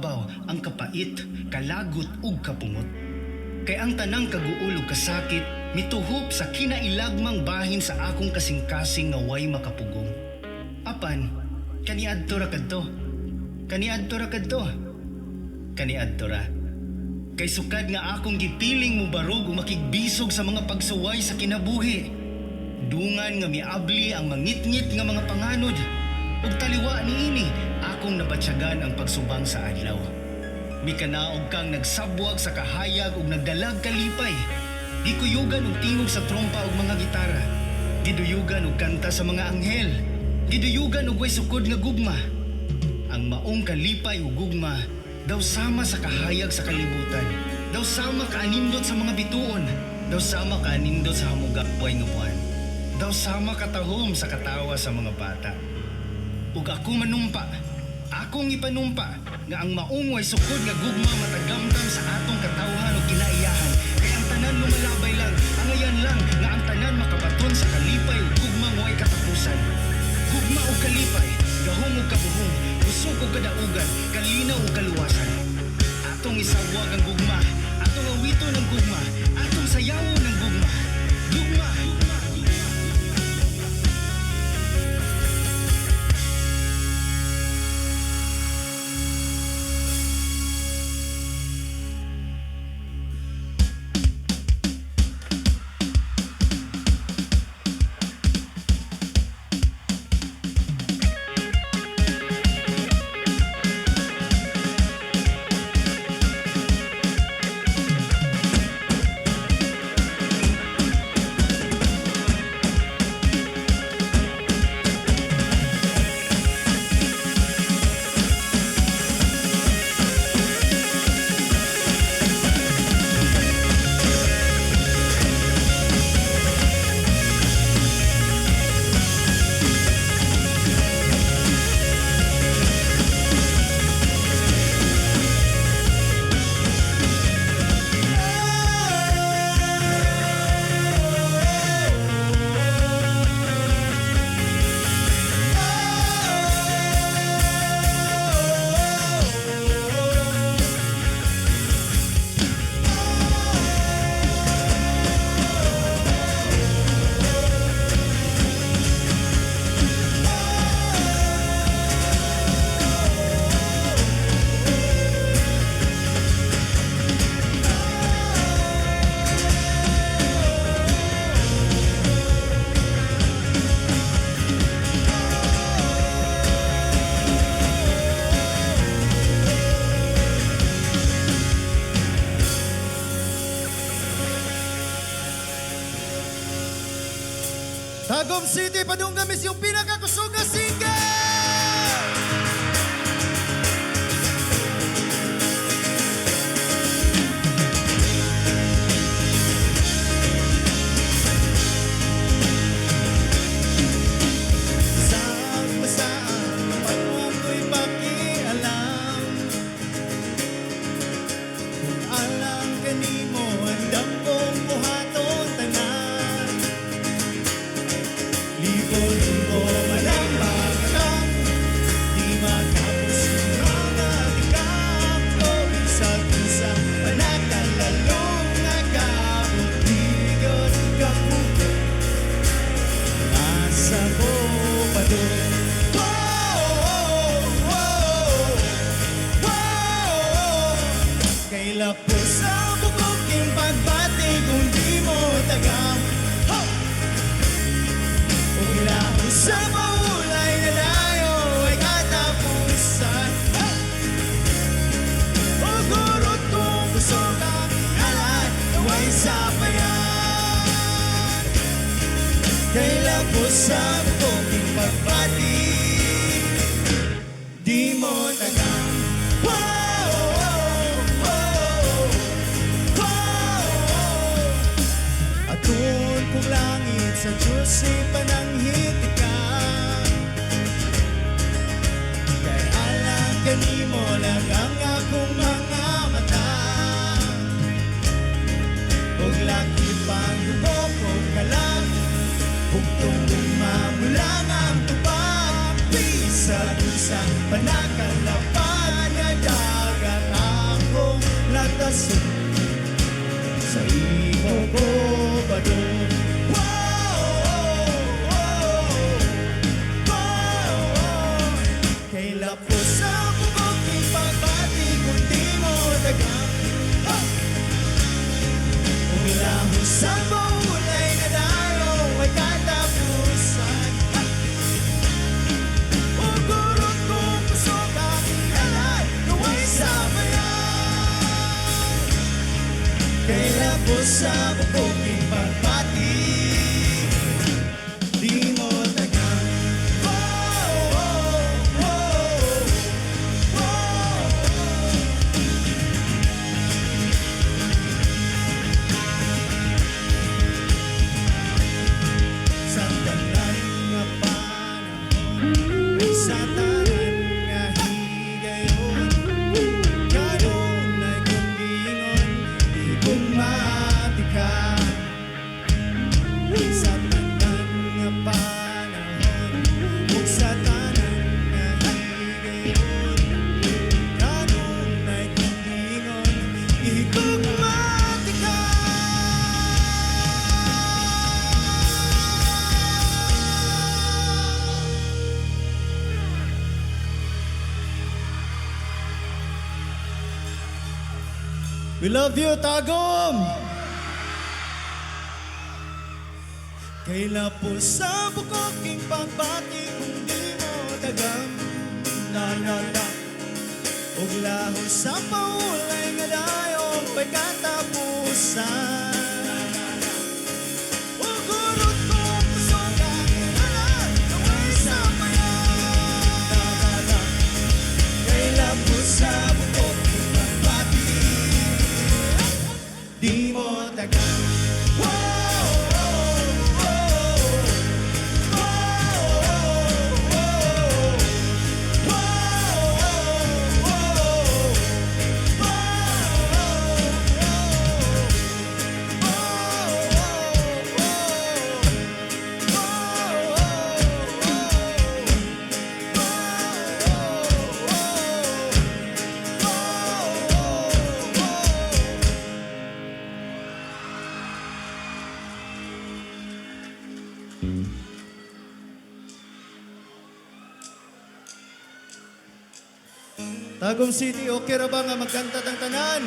ibabaw ang kapait, kalagot ug kapungot. Kay ang tanang kaguulog kasakit mituhop sa kinailagmang bahin sa akong kasing-kasing nga way makapugong. Apan, kaniadto ra kadto. Kaniadto ra kadto. Kaniadto ra. Kay sukad nga akong gipiling mo barog o makigbisog sa mga pagsuway sa kinabuhi. Dungan nga miabli ang mangitngit nga mga panganod. Ug taliwa niini akong nabatsyagan ang pagsubang sa adlaw. Mikanaog kang nagsabwag sa kahayag ug nagdalag kalipay. Gikuyugan og tingog sa trompa ug mga gitara. Giduyugan og kanta sa mga anghel. Giduyugan og way sukod nga gugma. Ang maong kalipay ug gugma daw sama sa kahayag sa kalibutan. Daw sama kaanindot sa mga bituon. Daw sama kaanindot sa hamugapway nga buwan. Daw sama katahom sa katawa sa mga bata. Ug ako manumpa, akong ipanumpa nga ang maong way sukod nga gugma matagamdam sa atong katawhan ug kinaiyahan. Kaya ang tanan lumalabay lang, angayan lang nga ang tanan makabaton sa kalipay ug gugma way katapusan. Gugma ug kalipay, gahom ug kabuhong, busog ug kadaugan, kalinaw ug kaluwasan. Atong isawag ang gugma, atong awiton ang gugma, atong sayawon ang gugma. Gugma! Tagum City, Padunggamis yung pinakakusog na single! Saan pag ako'y pakialam, kung alam kanimo andam kong buhaton tanan. Libo-libo man ang magkakang, di matapos yung mga tingkap ko. Isa-isa panakalalong nagkabutigot kapuko. Nasa mo pa doon. Kaila po sa bukuking pagbati kung di mo tagam. Ulang sa maulay na layo ay katapusan. O gurot kung gusto kang halat, naway sapayan. Kailan po sa buking pagbati, di mo tagang. Atun kong langit sa Diyos ay pananghitikan. Kay alam kanimo lang ang akong mga mata. Huwag laki pang hubok o kalang, hugtong mamulang ang tubag. Bisa-isang panakalapan na dag. sa paulay na dayo ay katapusan. Ugurot kong puso aking halad naway sabayan. Kailan po sa bubuking pagpati di mo tagang. Oh, oh, oh, oh. Sa tanan nga panahon, sa tanan nga higayon, kanunay kong gingon, di kong matika. Sa tanan nga panahon, sa tanan nga higayon, kanunay kong gingon, di kong matika. We love you, Tagum! Kaila po sa bukoking pagbati kung di mo dagam. La. Ug lahos sa paulay nga dayo ay katapusan. Ugurot kong puso aking halad naway sabayan. Kaila po sa bukoking pagbati di mo tagang. Tagum City, okay ra ba nga magkanta tang tanan?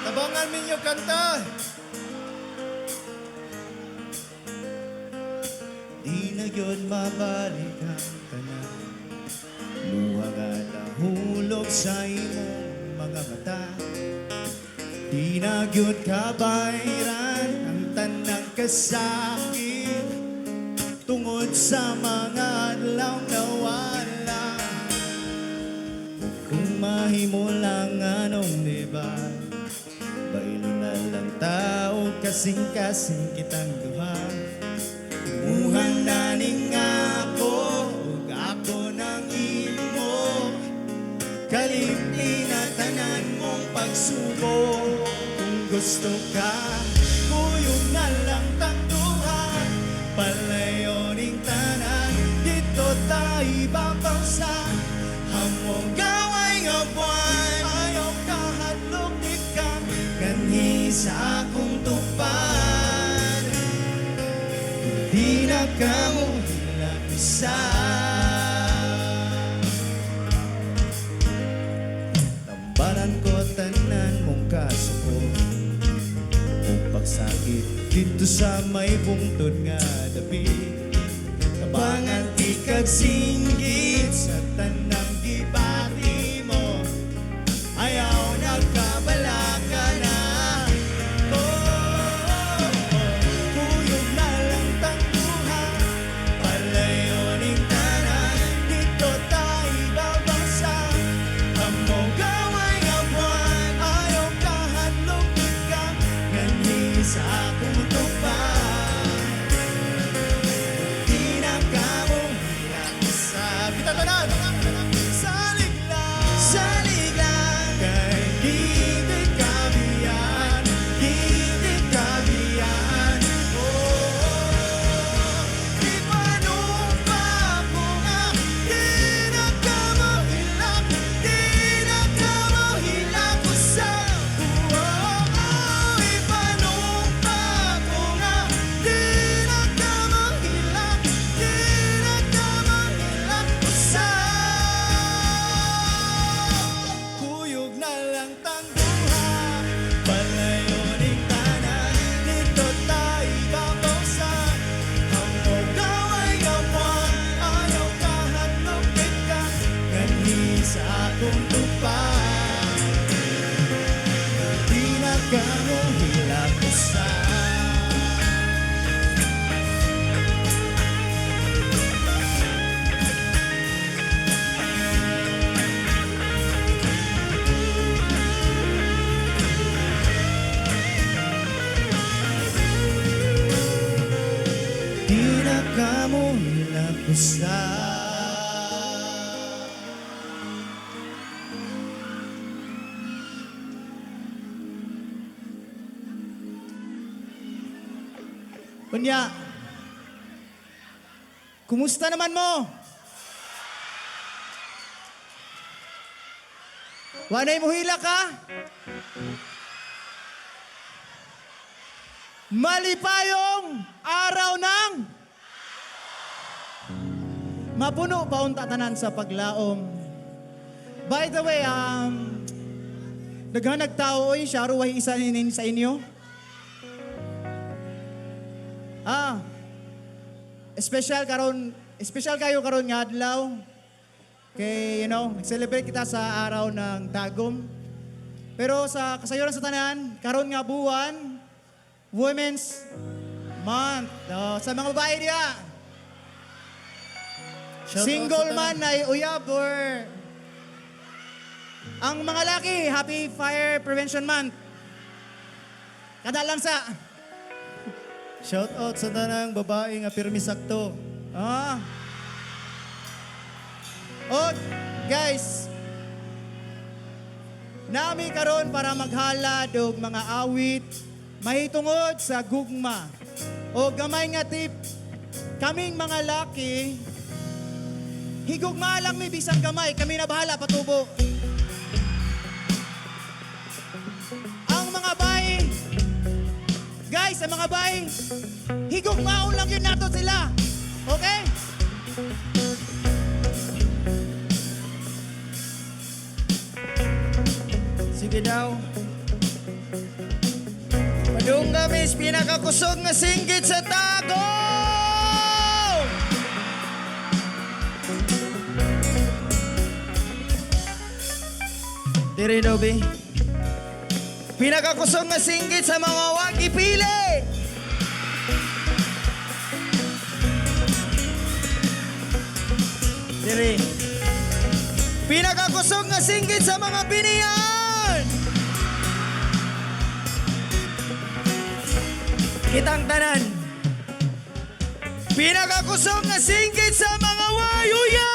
Tabangan minyo kanta. Di na yun mabalik ang tanan. Luha nga nahulog sa imong mga mata. Di na yun kabayran ang tanang kasakit tungod sa mga adlaw na wala. Kung mahimo lang anong diba, bailo na lang tao kasing-kasing kitang duha. Muhang naning ako, ug ako nang imo. Kalimti na tanan mong pagsubok. Kung gusto ka, kuyog na lang tang duha. Palayo ning tanan, dito tayo babangsa. Hamong gaway nga buwan, ayaw kahadlok di ka ganhi sa akong tupad. Di na ka mo hilang isa. Tambaran ko tanan mong kasuko, mong pagsakit dito sa may bungtod nga dabi. Kabangan di kagsinggit sa tanang gibati mo, ayaw nagkabala ka na. Kuyog na lang tangguha, palayo ning tanan, dito tayo babangsa. Among gaway nga buwan, ayaw kahadlok ka ganhi sa akong tupad. Di na ka mo hilang isa. Kita tanan! Salig mo lapusa. Kunya, kumusta naman mo? Wanay mo hila ka? Malipayong araw ng mapuno pa unta tanan sa paglaom. By the way, daghan nagtao oy, siya ruway isa nin sa inyo. Special kayo karon nga adlaw. Kay, nag-celebrate kita sa araw ng Tagum. Pero sa kasayuran sa tanan, karon nga buwan, Women's Month. Sa mga babae niya, single man ay uyab or ang mga laki, Happy Fire Prevention Month. Kada lang sa Shout out sa tanang babae nga pirmi sakto. Oh, guys, nami karon para maghalad og mga awit mahitungod sa gugma. O gamay nga tip, kaming mga laki, higugma lang mi bisang gamay, kami na bahala patubo. Ang mga bay, guys, ang mga bay, higugmaon lang yun nato sila. Okay? Sige daw. Padunggamis pinakakusog nga singgit sa tago. Diri daw, be. Pinakakusog nga singgit sa mga wagi pili. Diri. Pinakakusog nga singgit sa mga biniyan. Kitang tanan. Pinakakusog nga singgit sa mga wayuya.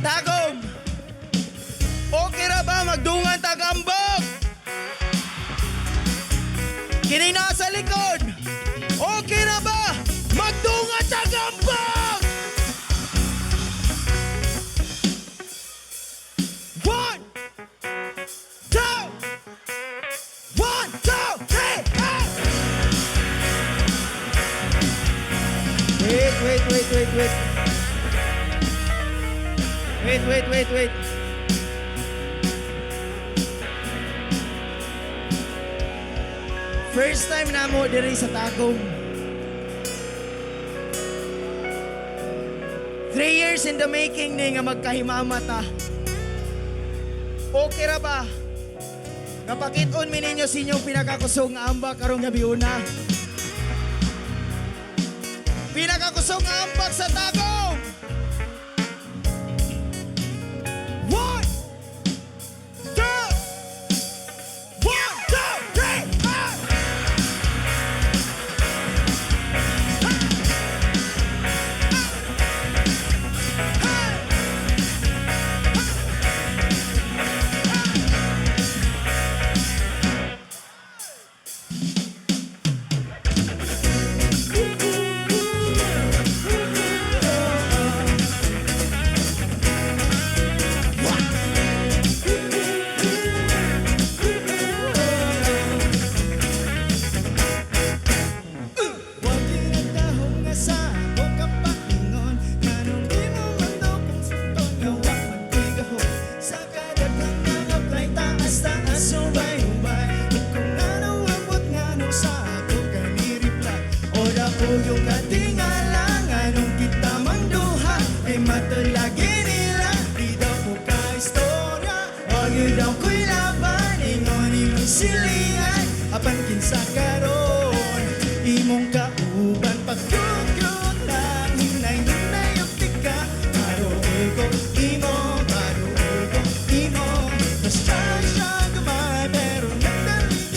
Tagom. Okay ra ba magdungan tagambok? Kini nasa likod. Okay ra ba magdungan tagambok? 1, 2, 1, 2, 3, ah! Wait. First time na mo diri sa Tagum. 3 years in the making ni nga magkahimamata. Okay ra ba? Kapakit-on mi ninyo sinyong pinakakusog nga ambak karong gabi una. Pinakakusog nga ambak sa Tagum. 1, 2, 1, 2, 3, ah! Yung katingalang anong kita mangduha ay matulagi nila di daw po ka-istorya wag yun daw ko'y laban ingon imong silingan apan kinsa karon imong kauban pagkukyot lang hinay-hinay yung tika karoon ko imo basta siya gamay pero nagdali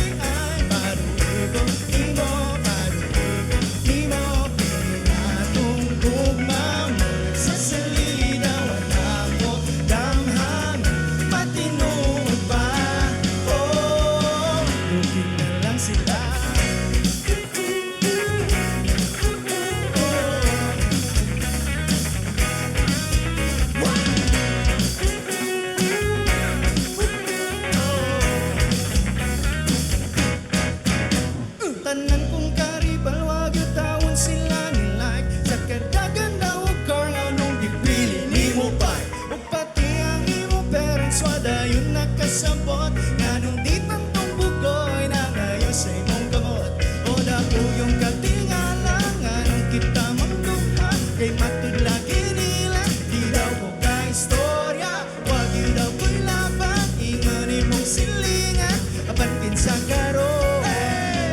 sabot nganong di pang tumbugoy na ngayon sa imong kamot o dako yung katingala nganong kita mangduha kay matudlagi nila di daw ko ka istorya wag yun daw ko'y laban ingon imong silingan apan kinsa karon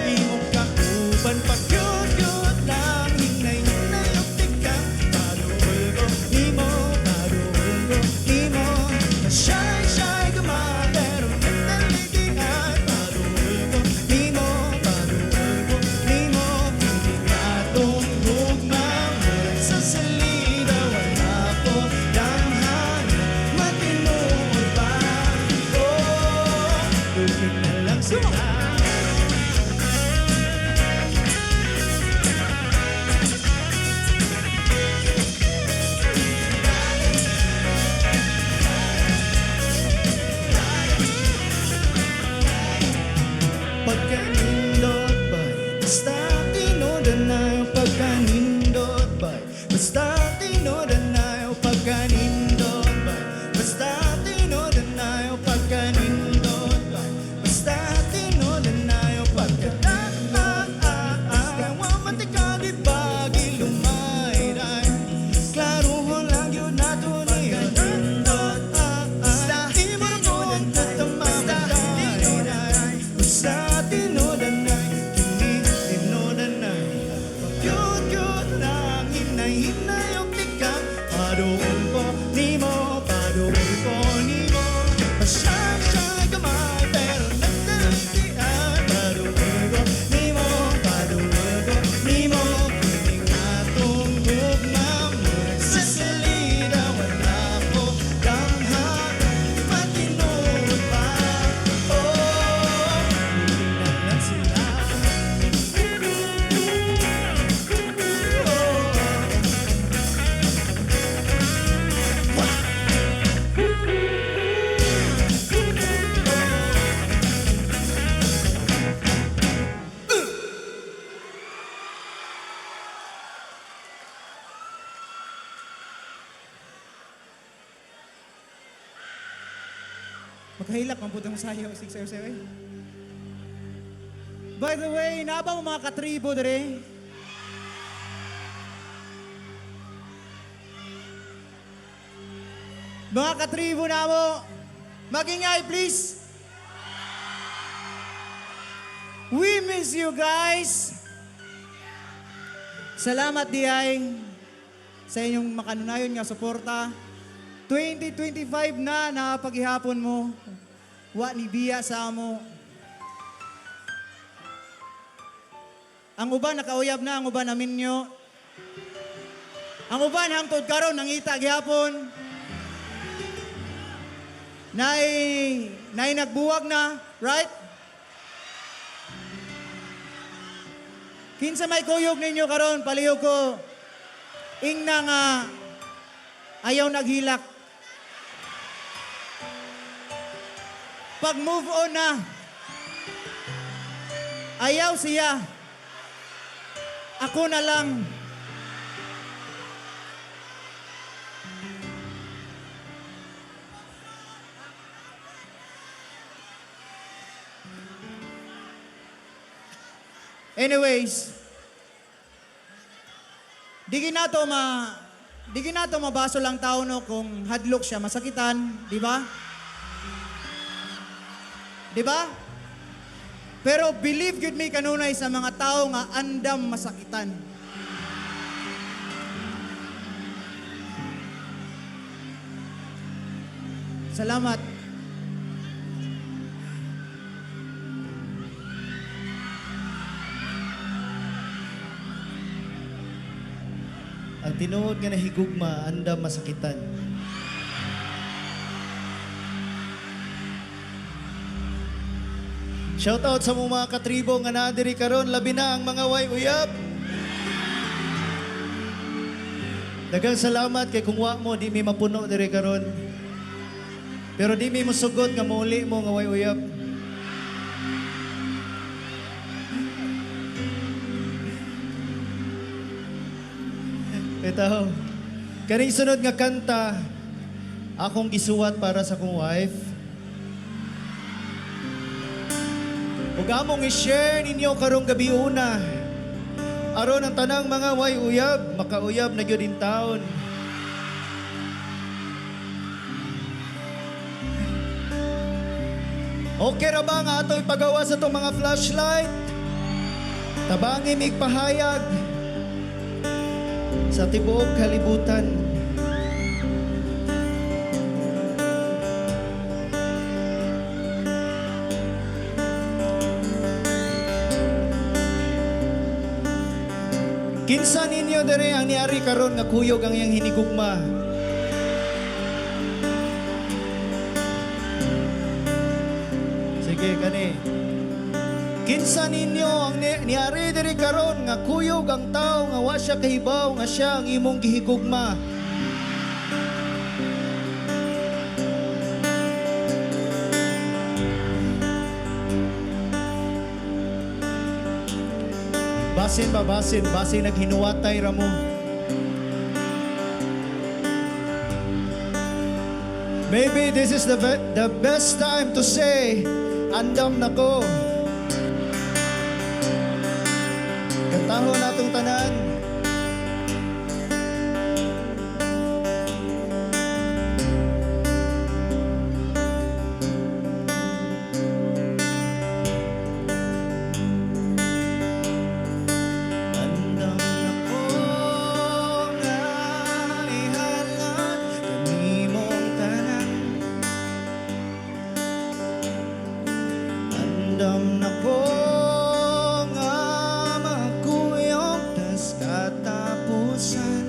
imong kauban pagyod-yod lang hinay-hinay og tikang paduol ko nimo shy gama pero nagdaligian paduol ko nimo piling atong ugma sa salida wala ko damhan matinuod pa tubig na lang sila. Pagkanindot ba'y basta tinodan na yung pagkanindot ba'y basta tinodan na yung pagkanindot ba'y basta tinodan na yung pagkanindot ba'y basta tinodan na yung pagkanindot wa matikadi bagi lumay-ray klaruhon lang yun nato niya pagkanindot di mo na mo ang tatamamatay basta tinodanay, tinodanay Pagyod-yod lang, hinay-hinay ang tikang padoon ko, nimo Pasyay-syay kamay, pero nagdaligian padoon ko, nimo Piling atong ugma mo sa salida wala ko damhan matinood pa lang sila. Magkahilak ang putang sayo, sayo. By the way, nabang mga katribo dere. Mga katribo na mo, magingay please. We miss you guys. Salamat diay sa inyong makanunayon nga suporta. 2025 na paghihapon mo. Wa ni biya sa amo. Ang uban nakauyab na, ang uban namin nyo. Ang uban hangtod karon nangita gihapon. Nay nagbuwag na, right? Kinsa may kuyog ninyo karon palihog ko. Ingna nga ayaw naghilak. Pag move on na, ayaw siya. Ako na lang. Anyways, di ginato mabaso lang tao no kung hadlok siya masakitan, di ba? Di ba? Pero believe good me kanunay sa mga tao nga andam masakitan. Salamat. Ang tinuod nga nahigugma, andam masakitan. Shoutout sa mga katribo nga nadiri karon, labi na ang mga way uyab. Daghang salamat kay kung wa mo di mi mapuno diri karon. Pero di mi mosugot nga muli mo nga way uyab. Ito, kaning sunod nga kanta, akong gisuwat para sa kong wife. Ug among i-share ninyo karong gabi una. Aron ang tanang mga way uyab, makauyab na gyud in taon. Okay ra ba nga ato ipagawa sa itong mga flashlight? Tabangi migpahayag sa tibuok kalibutan. Kinsa ninyo dere ang niari karon nga kuyog ang iyang hinigugma? Sige kani. Kinsa ninyo ang niari dere karon nga kuyog ang tao nga wa siya kahibaw nga siya ang imong gihigugma? Basin naghinuwatay ra mo. Maybe this is the best time to say, andam na ko. Kantahon natong tanan. Andam na ko nga ihalat kanimong tanan. Andam na ko nga magkuyog tas katapusan.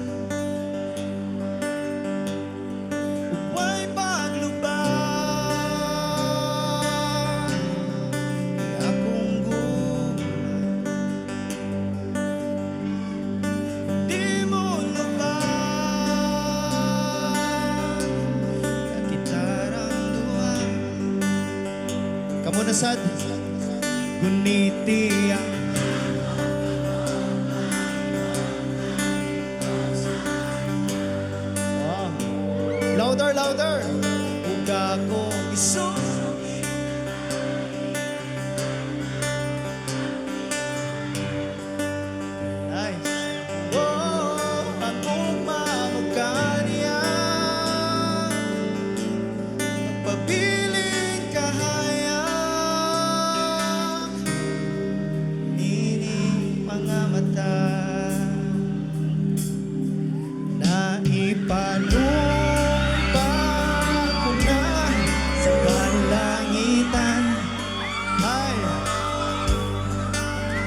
Huwag paglubang di akong gugma. Di mo lubang kakitarang duha. Kamu na sad guniti ang oh. Louder ug ako isugi nice oh akong mamugkanya pabiling kahayang ini mga mata na ipanumpa ko na sa kalangitan ay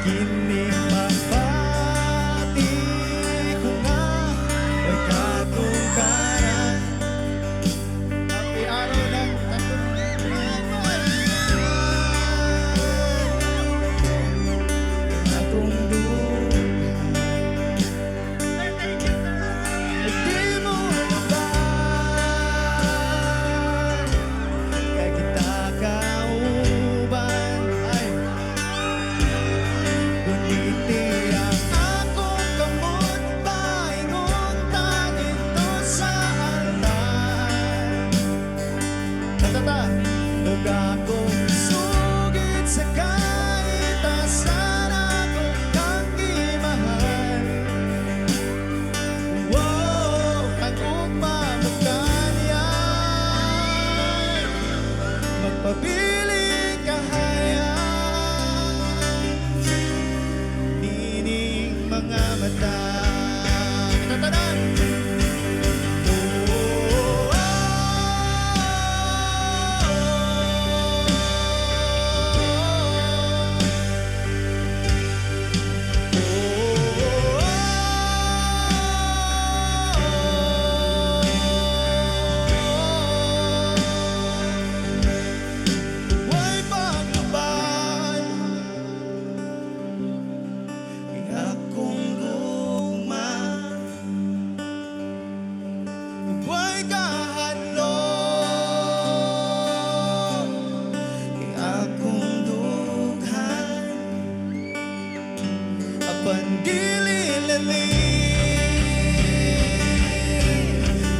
kinipapati ko nga pagkatukaran. Happy araw ng akong duha. Di mo lubang kay kita kauban ay guniti ang akong kamot paingon ta dito sa altar. Tatata ug akong sugid sa kaitasan akong kang gimahal. Wow, akong mamagkanyan magpabiling kahayang dining mga mata. Tatanan! Oh, Huwag paglubad kay akong gugma. Huwag kahadlok kay akong dughan. Apan dili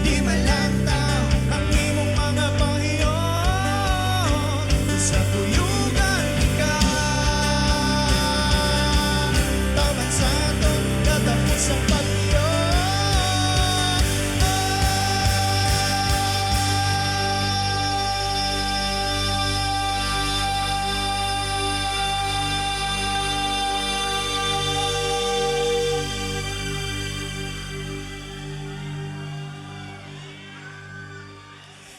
di malantaw ang imong mga pahiyon sa tuyugan ka.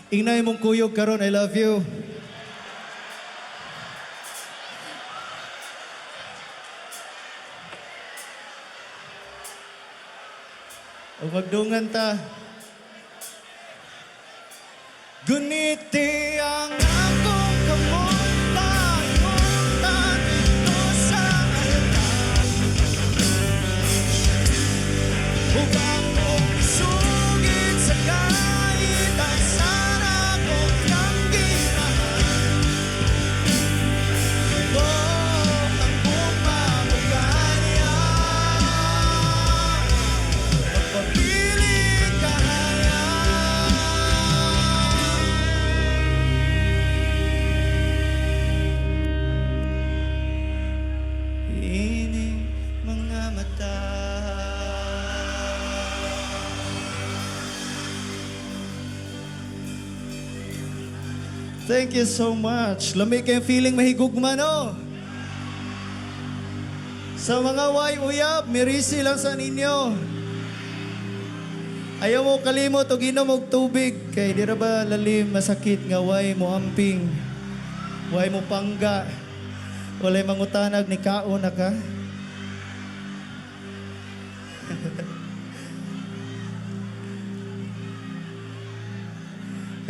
Ingnay mong kuyog karon, I love you. O magdungan ta. Guniti ang akong kamuntan, muntan dito sa altan. Hukang kong isugit sa kahit ang sana kong kanggihan. Ito ang bumabagaya. Magpapiling kahaya. Ining mga mata. Thank you so much. Lamig kayong feeling mahigugma, no? Sa mga way uyab, mirisi lang sa ninyo. Ayaw mo kalimot o ginom og tubig. Kay di ra ba lalim, masakit nga way mo amping. Way mo pangga. Walay mangutanag ni kaon na ka.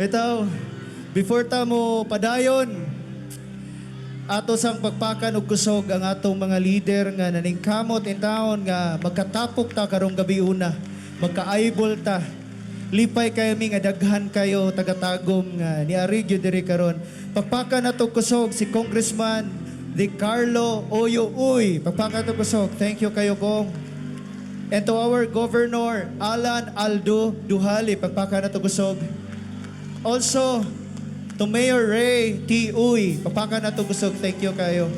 Ito, before ta mo padayon, ato sang pagpakan og kusog ang atong mga leader nga naningkamot in taon nga magkatapok ta karong gabi una, magka-eyeball ta. Lipay kayo mi nga daghan kayo tagatagom nga niari gyud diri karon. Pagpakan nato kusog si Congressman Di Carlo Oyo Uy. Pagpakan nato kusog. Thank you kayo kong. And to our Governor Alan Aldo Duhali. Pagpakan nato kusog. Also, to Mayor Ray T. Uy, papakan na to kusog, thank you kayo.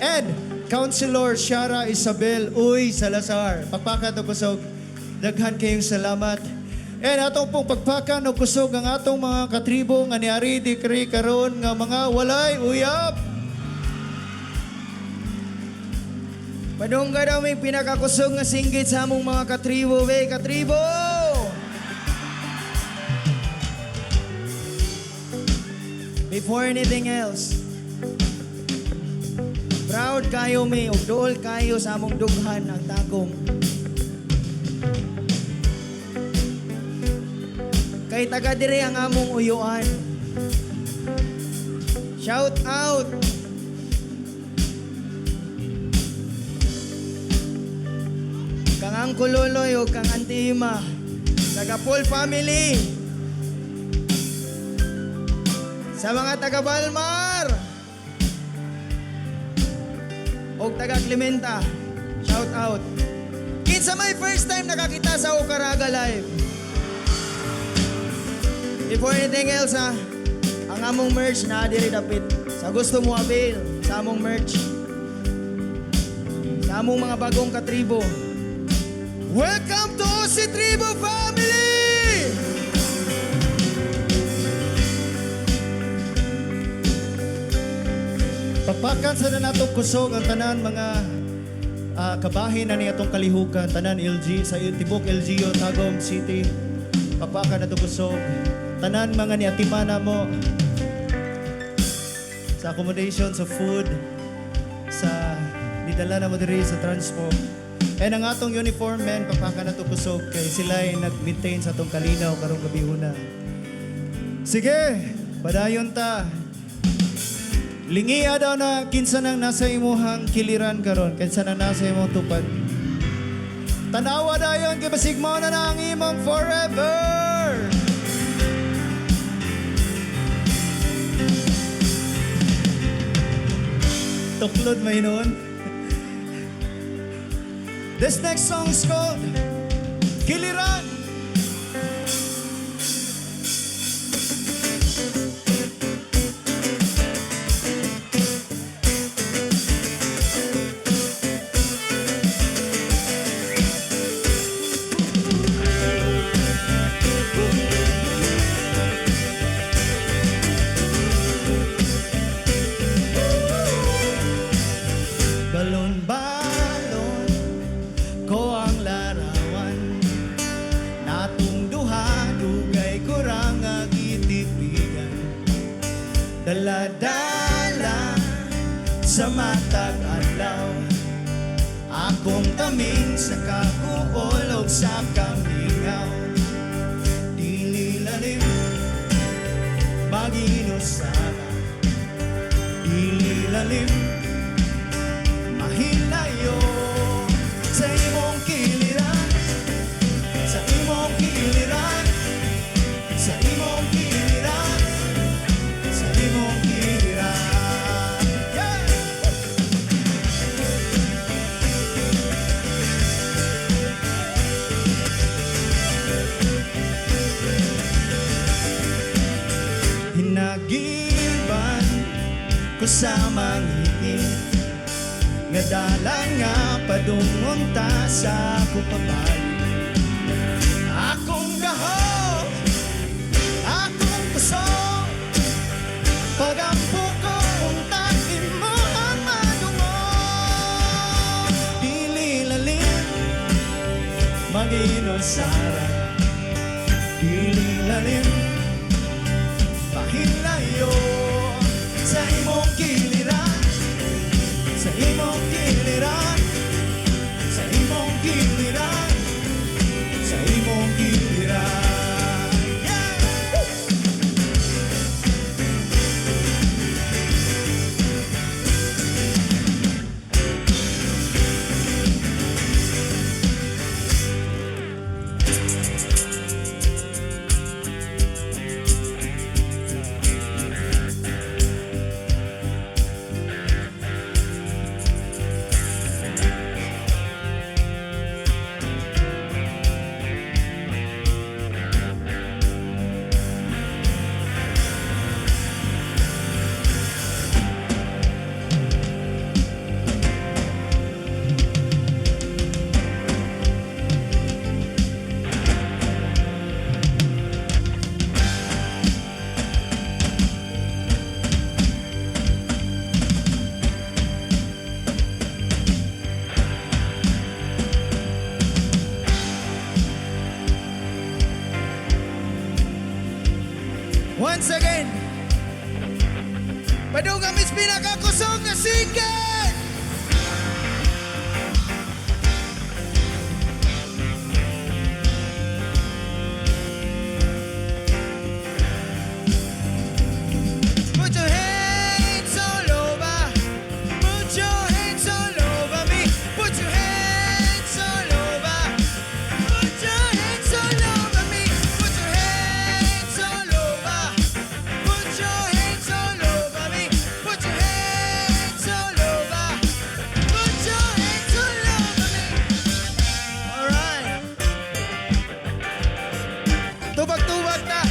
And Councilor Shara Isabel Uy Salazar, papakan na to kusog, daghan kayong salamat. And atong pong pagpakan o kusog ang atong mga katribo nga niari di kari karon nga mga walay uyab. Padungga daw may pinakakusog nga singgit sa among mga katribo, we katribo! Before anything else, proud kayo mi, ug duol kayo sa among dughan ang tagom. Kay taga dire ang among uyuan. Shout out! Kang Angko Loloy o kang Auntie Ima, taga full family. Sa mga taga Balmar o taga Clementa, shout out. Kinsa may first time nakakita sa Okaraga Live. Before anything else ang among merch na diri dapit. Sa gusto mo avail sa among merch. Sa among mga bagong katribo. Welcome to OC Tribo Family! Pagpakan sa na natong kusog ang tanan mga kabahin na niya itong kalihukan, tanan LG, sa Tibok LGO, Tagum City. Pagpakan na itong kusog. Tanan mga niatimana mo sa accommodation, sa food, sa nidala na mo diri sa transport. And ang atong uniform men, pagpakan na itong kusog kay sila ay nag-maintain sa itong kalinaw karong gabi una. Sige, padayon ta. Lingiya daw na kinsa nang nasa imuhang kiliran karon, kinsa nang nasa imong tupad. Tanawa dayon kay basig mao na ang imong forever. Tuklod may noon. This next song is called Kiliran. Balon-balon ko ang larawan Daladala sa matag adlaw, akong taming sa kakuolog sa kamingaw. Dili lalim maginosara, dili lalim mahilayo sa imong kiliran, sa imong kiliran, sa imong kiliran, sa imong kiliran. Yeah! Hinagiban ko sa mangiin, nga dalang nga padungon ta sa kupapali. Akong gaho, akong puso, pagampo ko untag imo ang madungo. Dili lalim maginosara, dili lalim pahilayo sa imong kiliran, sa imong kiliran, sa imong kiliran, sa imong kiliran. Yeah! Woo! Once again, padung Miss pinakakusog na singer. Put your hands all over, put your hands all over me, put your hands all over, put your hands all over me, put your hands all over, put your hands all over me, put your hands all over, put your hands all over me. All right. Tubag-tubag na.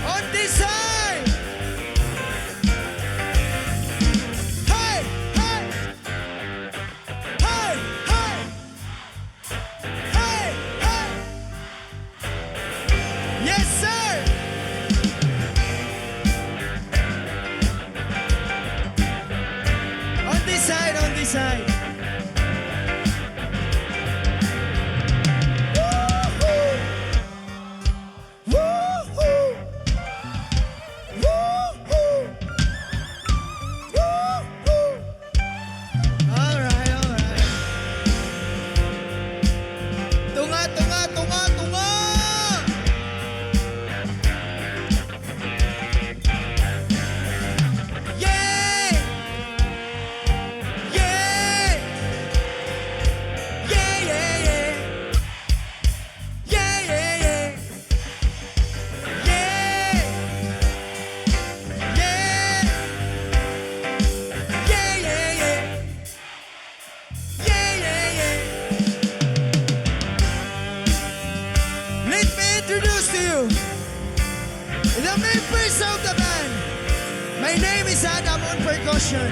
On this side. Hey, hey. Hey, hey. Hey, hey. Yes, sir. On this side, on this side. Woo-hoo. Woo-hoo. Woo-hoo. Woo-hoo. All right, all right. Tunga, tunga, tunga, tunga. Yeah. Yeah. Yeah, yeah, yeah. Yeah, yeah, yeah. Yeah. Yeah. Yeah, yeah, yeah. Yeah, yeah, yeah. Let me introduce to you the members of the band. My name is Adam on percussion.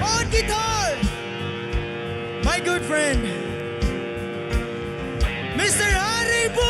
On guitar, my good friend, Mr. Harry Buo.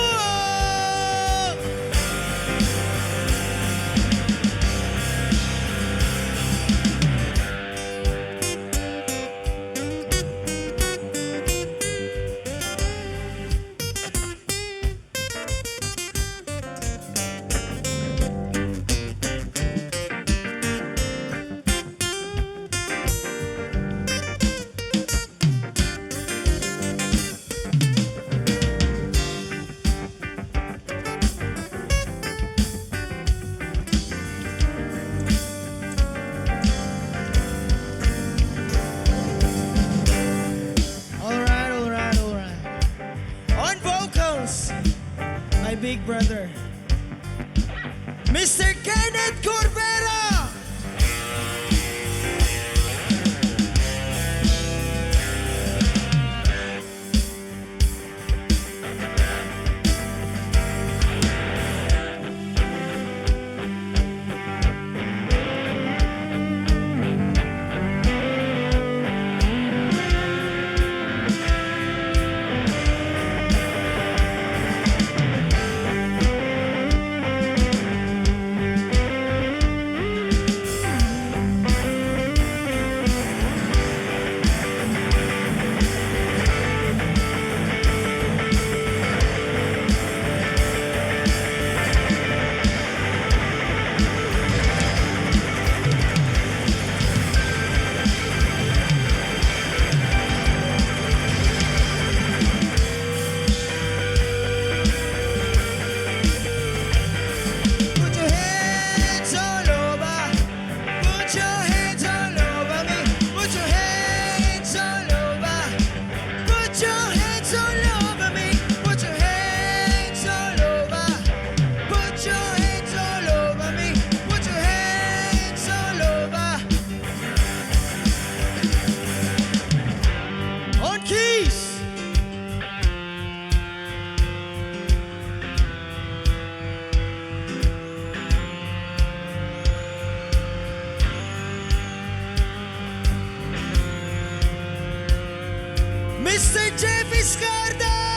Discarda!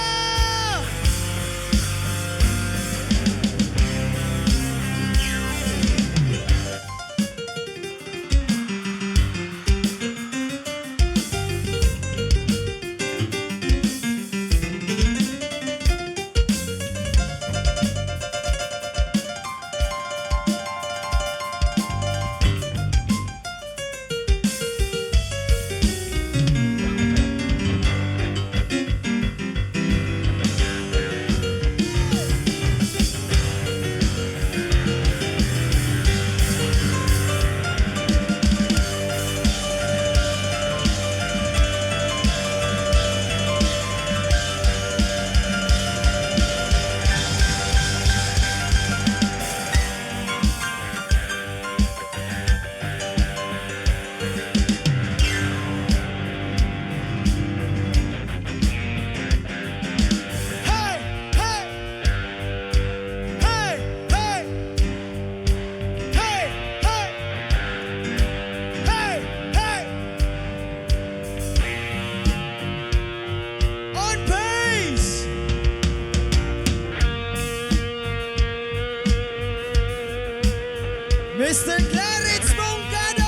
Mr. Clarence Mongado!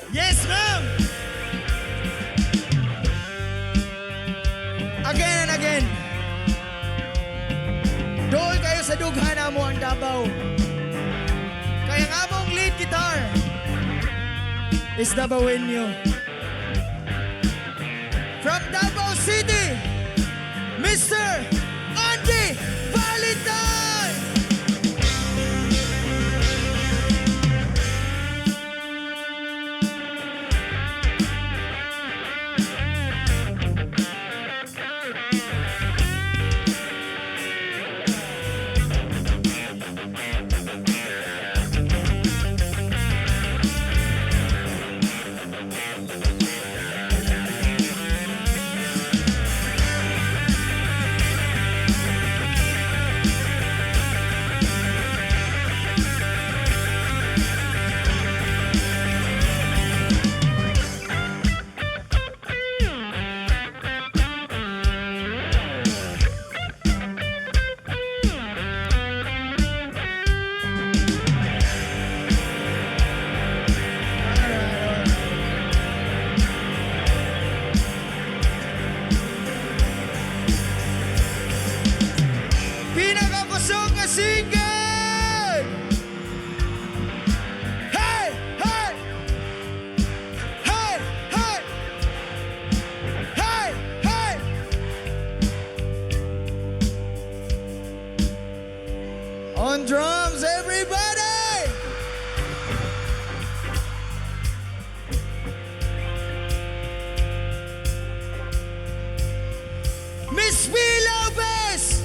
Yes, ma'am! Again and again. Doon kayo sa dughan mo ang Davao. Kaya nga mong lead guitar is Davaoenyo. From Davao City, Mr. Andy Valentine! Pinakakusog na single! Hey! Hey! Hey! Hey! Hey! Hey! On drums, everybody! Miss P. Lopez!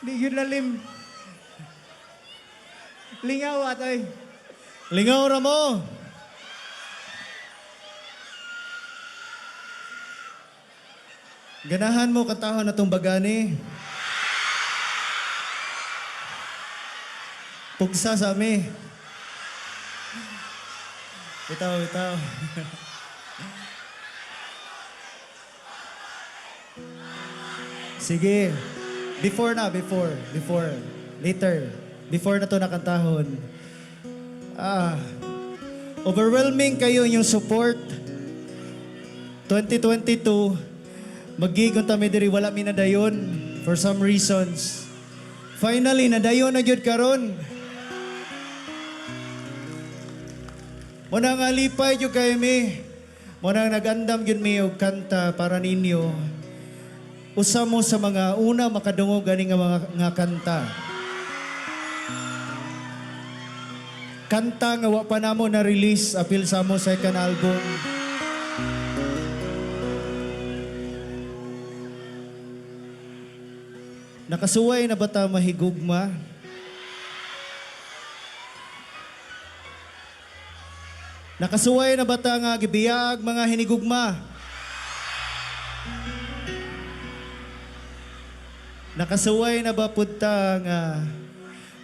Di yun lalim. Lingaw atoy. Lingaw ra mo. Ganahan mo katahon na tong bagani. Pugsa sa mi. Bitaw, bitaw. Sige. Before. Later. Before na to nakantahon. Overwhelming kayo yung support. 2022, magiging kami diri wala mi nadayon for some reasons. Finally, nadayon na gyud karon. Muna nga lipay gyud kay mi. Muna nagandam gyud mi og kanta para ninyo. Usa mo sa mga una makadungog gani nga mga nga kanta. Kanta nga wa pa namo na release apil sa mo second album. Nakasuway na ba ta mahigugma? Nakasuway na ba ta nga gibiyag mga hinigugma? Nakasuway na ba pud ta nga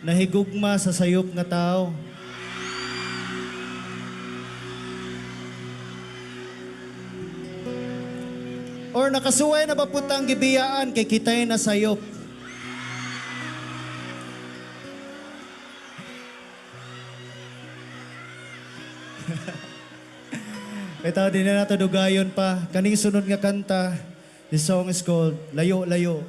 nahigugma sa sayop nga tao? Or nakasuway na ba pud ta ang gibiyaan kay kitay na sayop? Ito, di na nato dugayon pa. Kaning sunod nga kanta, the song is called Layo, Layo.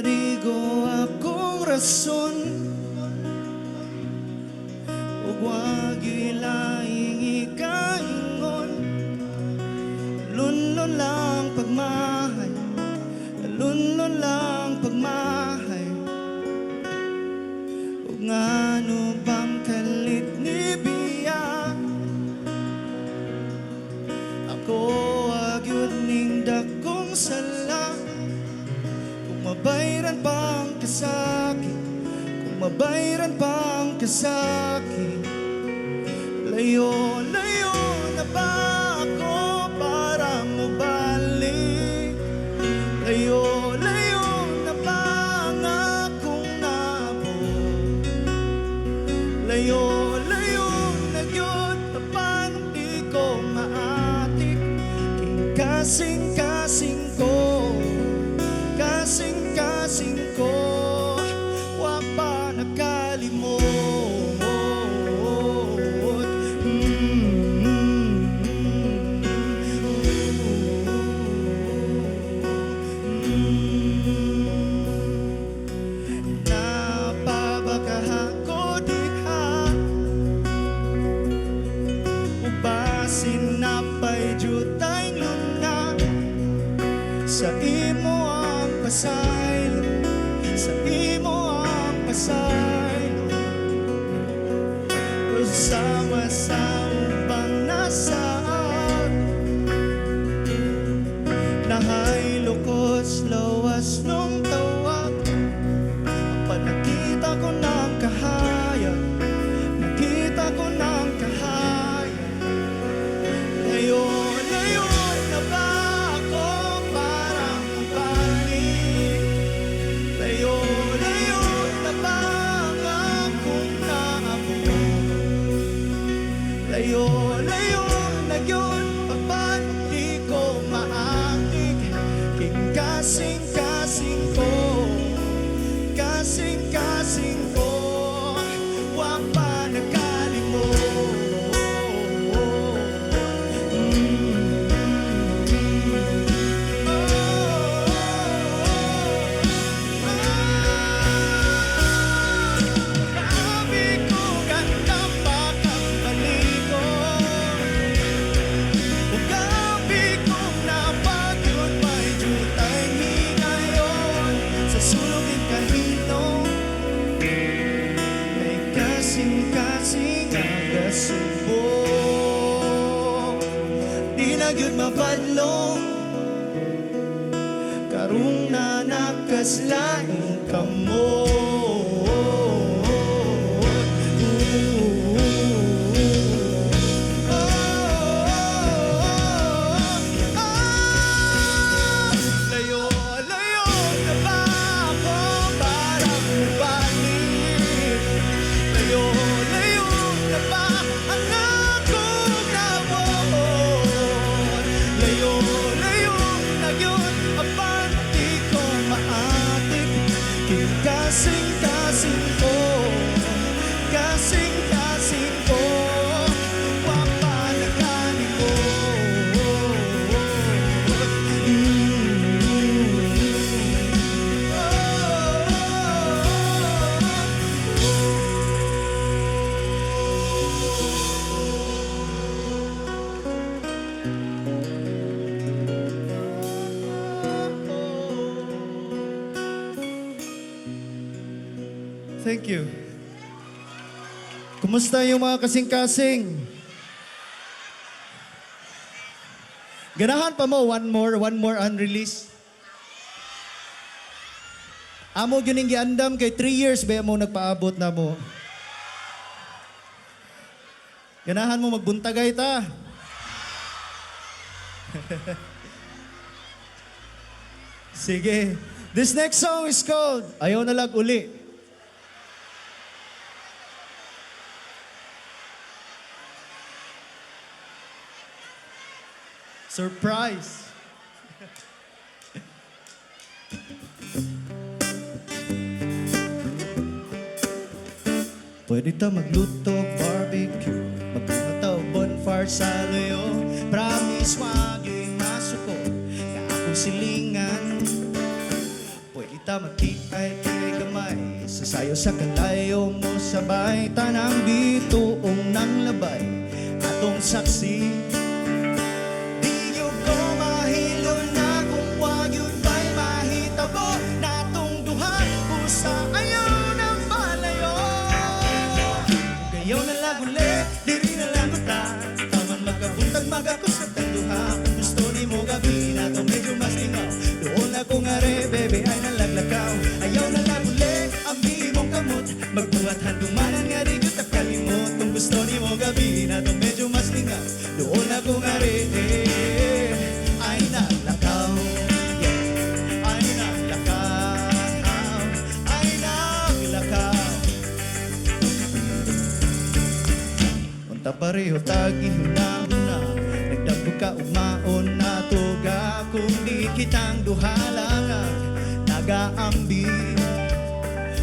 Digo akong rason ug wag ilaing ikaingon lunlon lang pagmahay lunlon lang pagmahay ug ngano bang kalit ni biya ako agyud ning dakong sala kung mabayran pang kasakit kung mabayran pang kasakit. Layo, layo na ba ako para mo balik? Layo, layo na ba ang akong nabot? Layo, layo na yun na paano di ko maatik? Kasing-kasing ko, kasing-kasing ko, wa pa nakalimot. Sinapay jutay luna sa imo ang pasaylo, sa imo ang pasaylo. Sama-sama bang nasaan nahay lukos lawas nung tawag panakita ko ng kahaya, nakita ko ng kahaya. Layo, layo na ba ako para mabalik? Layo, layo na ba nagasubok di na gyud mapadlong karong na nakaslain ka mo. Layo, layo na ba ako para bumalik? Layo, layo na ba ang akong nawon? Layo, layo na yun apan di ko maatik. Kasing-kasing ko, kasing-kasing ko, papanakanin mo. Thank you. Kumusta yung mga kasing-kasing? Ganahan pa mo, one more unreleased. Amo yun yung giandam kay 3 years ba mo nagpaabot na mo. Ganahan mo magbuntagay ta. Sige. This next song is called Ayaw na Lag Uli. Surprise! Pwede ta magluto, barbecue, magpumataw, bonfire sa layo. Promise, wag yung masuko, na akong silingan. Pwede ta magkikay kay gamay, sasayo sa kalayo mo sabay. Tanang bituong ng labay, atong saksi. Magakusap ang duha kung gusto ni mo gabi na to medyo mas lingaw. Doon ako nga re, baby, ay nalaglakaw. Ayaw na lang uli, ang mong kamot. Magbuhat handumanan nga rin yung kalimot. Kung gusto ni mo gabi na to medyo mas lingaw. Doon ako nga re, ay naglakaw. Yeah. Ay naglakaw. Ay naglakaw. Punta pareho tagi-huna. Ka umaon na tuga kung di kitang duhalangan nagaambi.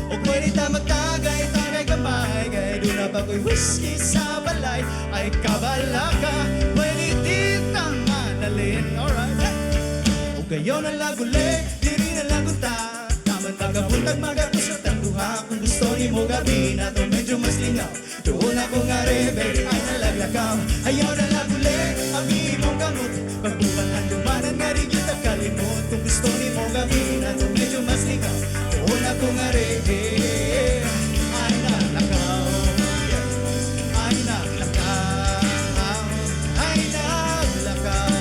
O pwede ta magtagay-tagay gamay kay doon na ba ko'y whiskey sa balay ay kabala ka. Pwede di tang manalin, alright. O kayo na laguli, diri na lagunta. Taman tagabuntag magakusot ang duha kung gusto ni mo gabi na to medyo mas lingaw. Doon ako nga re, baby, ay nalaglakaw. Ayaw na laguli, abi mong kamot. Pagbubahan lumanan nga rin yung tagkalimot. Kung gusto ni mo gabi na to medyo mas lingaw. Doon ako nga re, ay naglakaw. Ay naglakaw. Ay naglakaw.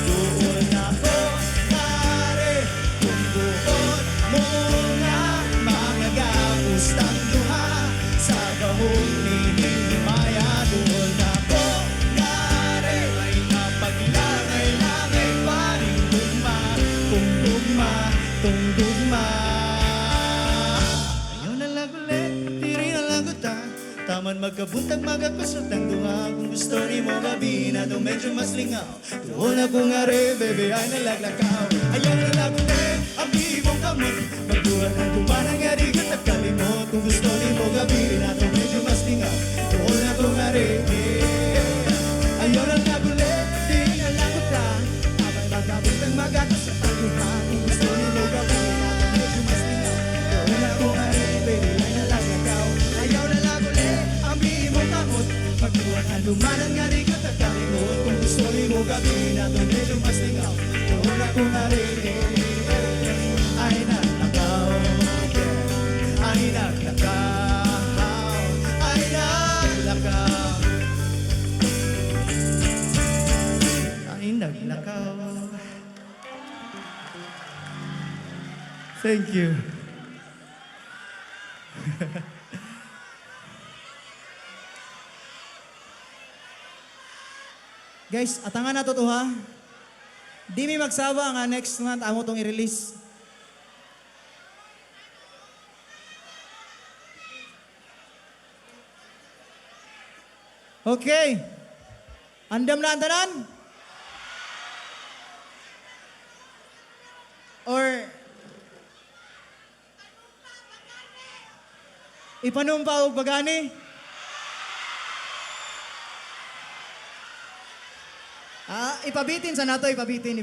Doon ako nga re, kung doon mo nga magagapustang duha sa gahong ninimaya. Doon ako ngari ay napaglangay-langay pa rin tugma, kung tugma. Ayaw na lang ulit, tiri na lang uta. Taman magkabuntag magakusot ang duha kung gusto ni mo gabi na to medyo mas lingaw. Doon ako ngari, baby, ay nalaglakaw. Ayaw na lang ulit, ang mong kamot. Magbuhat ang tumanang nga rin at kalimot. Kung gusto ni mo gabi na to medyo mas lingaw. Doon ako ngari, ayaw na lang ulit, tiri na lang uta. Taman magkabuntag magakusot ang duha kung gusto ni mo gabi na to medyo mas lingaw. Doon ako ngari, baby, ay nalaglakaw. Ayaw na lang ulit, ang mong kamot. Magbuhat ang tumanang nga rin at kalimot. Kung gusto ni mo gabi na to medyo mas lingaw. Doon ako ngari, ay naglakaw. Ay naglakaw. naglakaw. Thank you. Guys, atangan na to ha. Di mi magsawa nga next month amo tong i-release. Okay. Andam na ang tanan? Or ipanumpa og bagani? Ipabitin sa nato, ipabitin.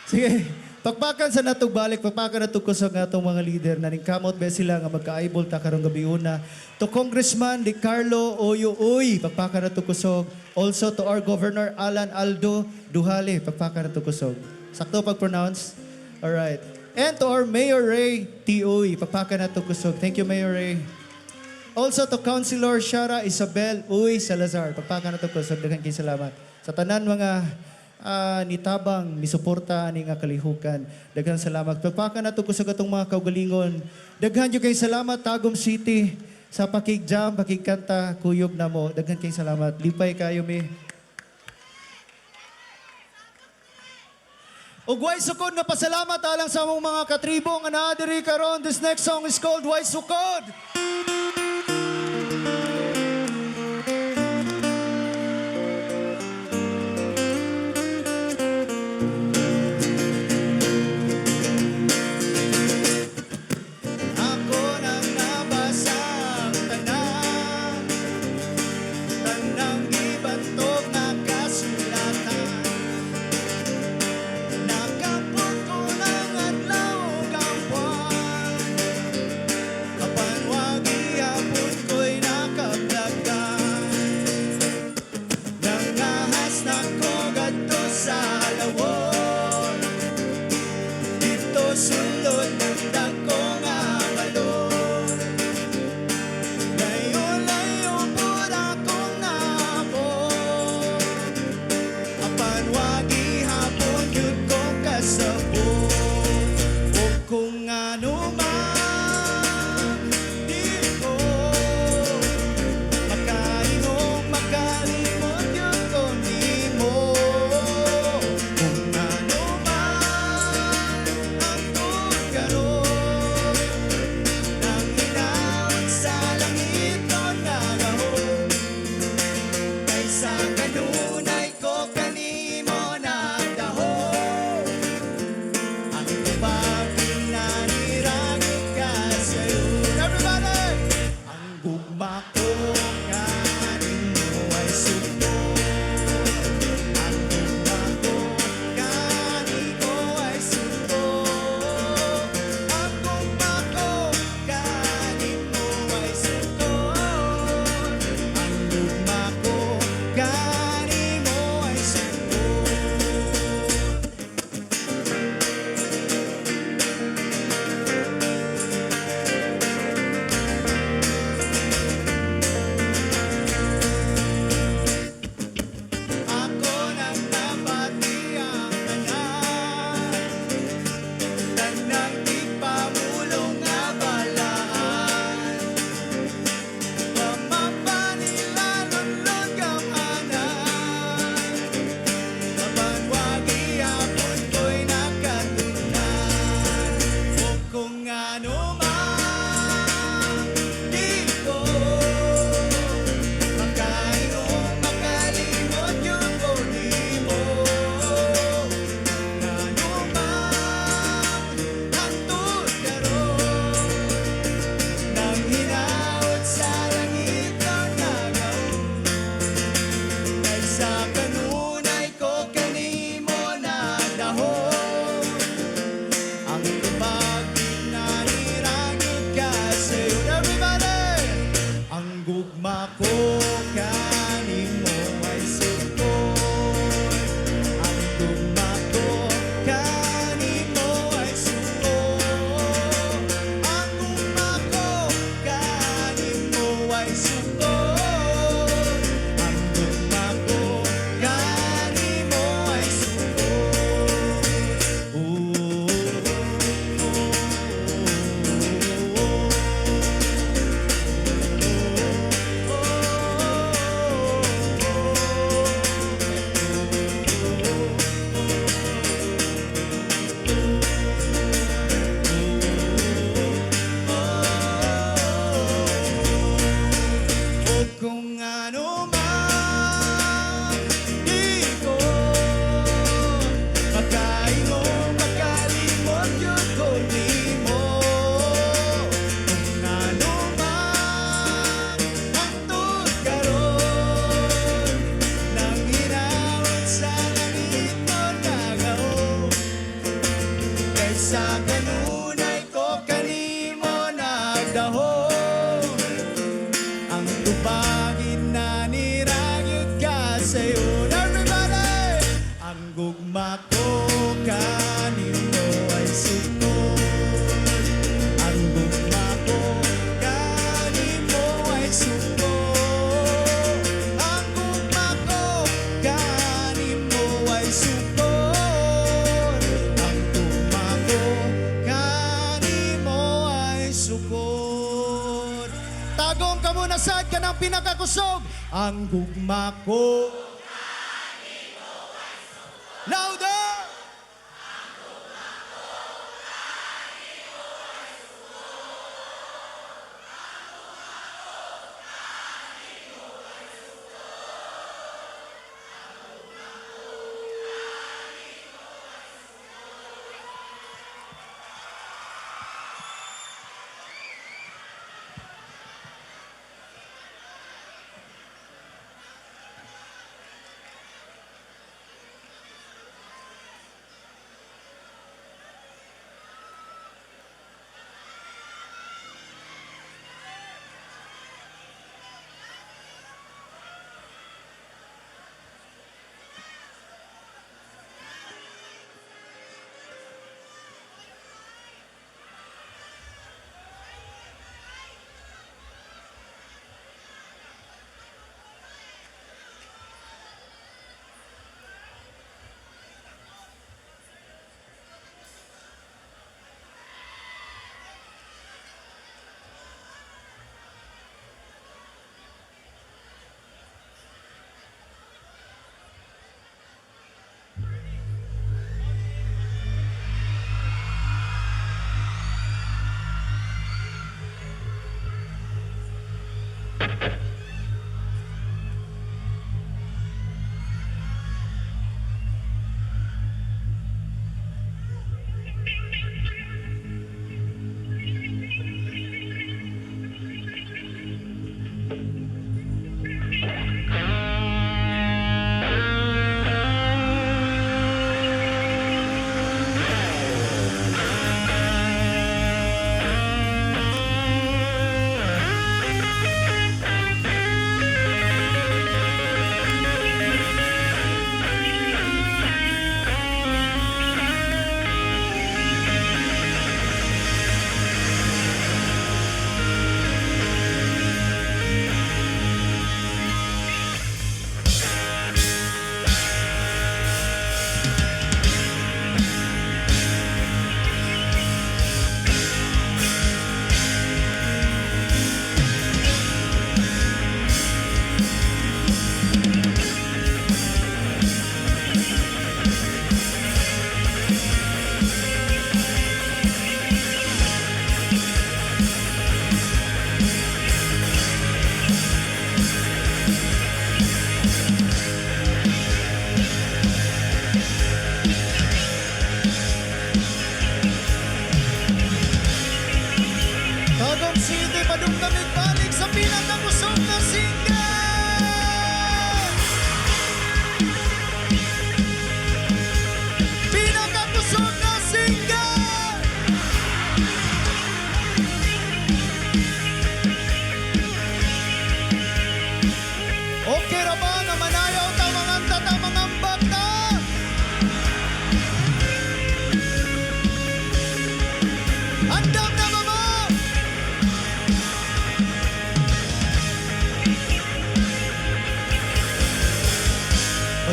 Sige, pakpakan sa natog balik, pakpakan natog kusog nga itong mga leader na ning kamot ba sila nga magka-eyeball ta karong gabi una. To Congressman Di Carlo Oyo Uy, pakpakan natog kusog. Also to our Governor Alan Aldo Duhale, pakpakan natog kusog. Sakto pag-pronounce? Alright. And to our Mayor Ray T. Uy, pakpakan natog kusog. Thank you, Mayor Ray. Also to Councilor Shara Isabel Uy Salazar. Pagpaka na to ko. Daghan kayo salamat. Sa tanan mga nitabang, misuporta ani nga kalihukan. Daghan salamat. Pagpaka na to ko sa gatong mga kaugalingon. Daghan kayo salamat Tagum City sa pakigjam, pakigkanta, kuyog na mo. Daghan kayo salamat. Lipay kayo mi. Ug way sukod na pasalamat alang sa among mga katribo nga naa diri karon. This next song is called Way Sukod. Kapag wag sa kanunay ko kanimo nagdahom. Ang tubagin na niragyod ka sa'yo. Everybody! Ang gugma ko kanimo ay sukod. Ang gugma ko kanimo ay sukod. Ang gugma ko kanimo ay sukod. Ang gugma ko kanimo ay sukod. Tagong ka muna sad ka ng pinakakusog. Ang gugma ko louder!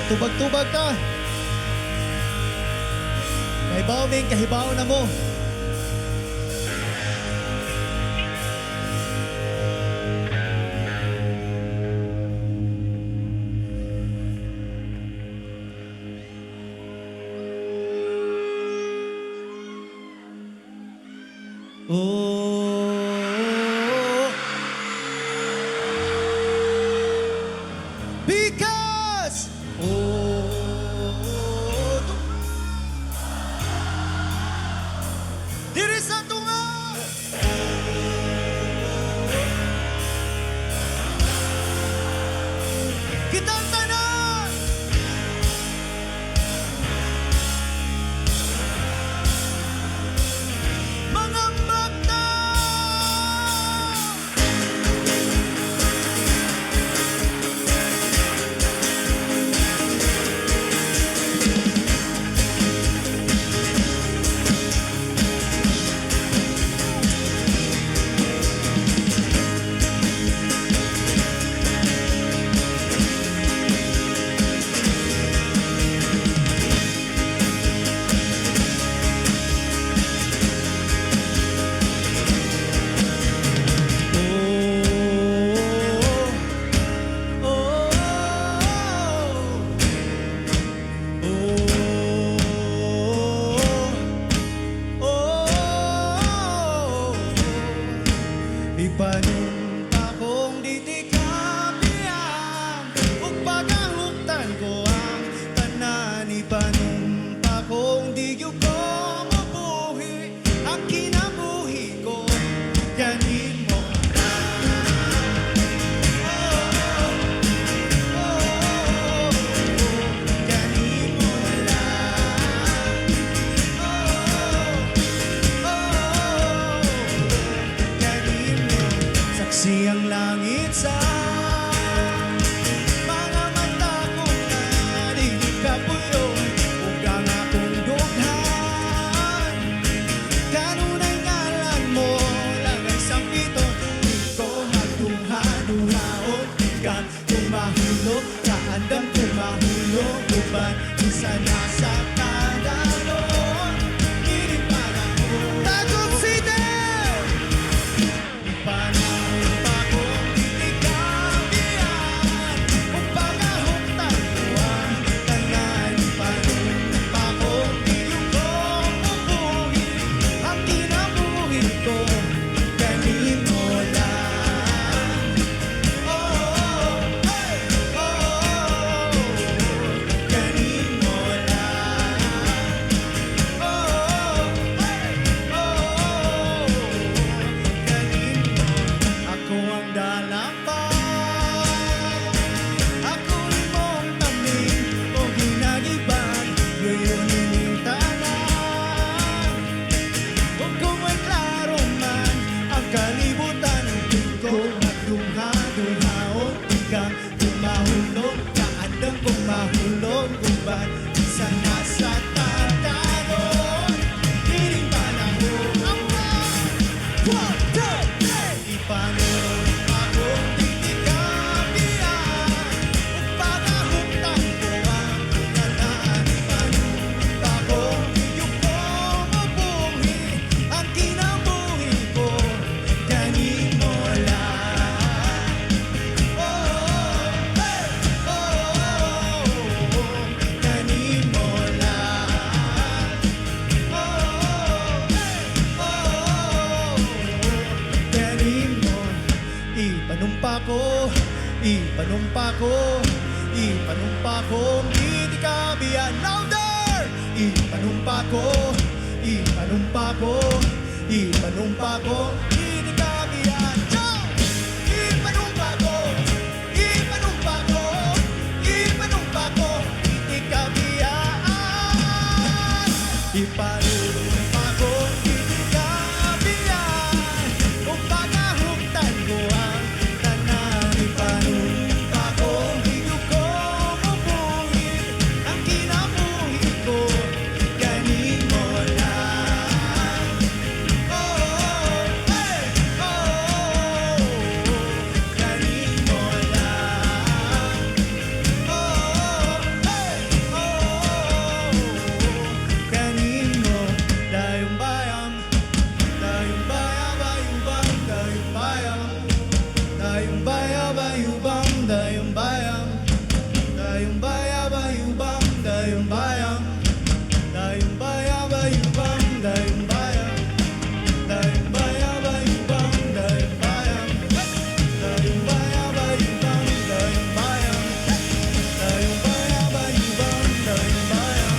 Tubag-tubag ka. Kahibaw ming kahibaw na mo. Oh, because diri sa tunga kitang tanan ipanumpa ko, hindi ka biyan. Louder! Ipanumpa ko, hindi ka biyan. Jump! Ipanumpa ko, hindi ka biyan. Ipanumpa ko, hindi ka biyan. Kung pagahuktan ko ang tanan, ipanumpa ko, hindi ko mabuhin ang kinabuhi ko, ganin mo lang. Hey! Ganin mo lang. Hey! Ganin mo, dayong bayang, dayong bayang, dayong bayang, dayong bayang, dayong bayang, dayong bayang, dayong bayang, dayong bayang, dayong bayang, dayong bayang, dayong bayang, dayong bayang, dayong bayang, dayong bayang, dayong bayang, dayong bayang.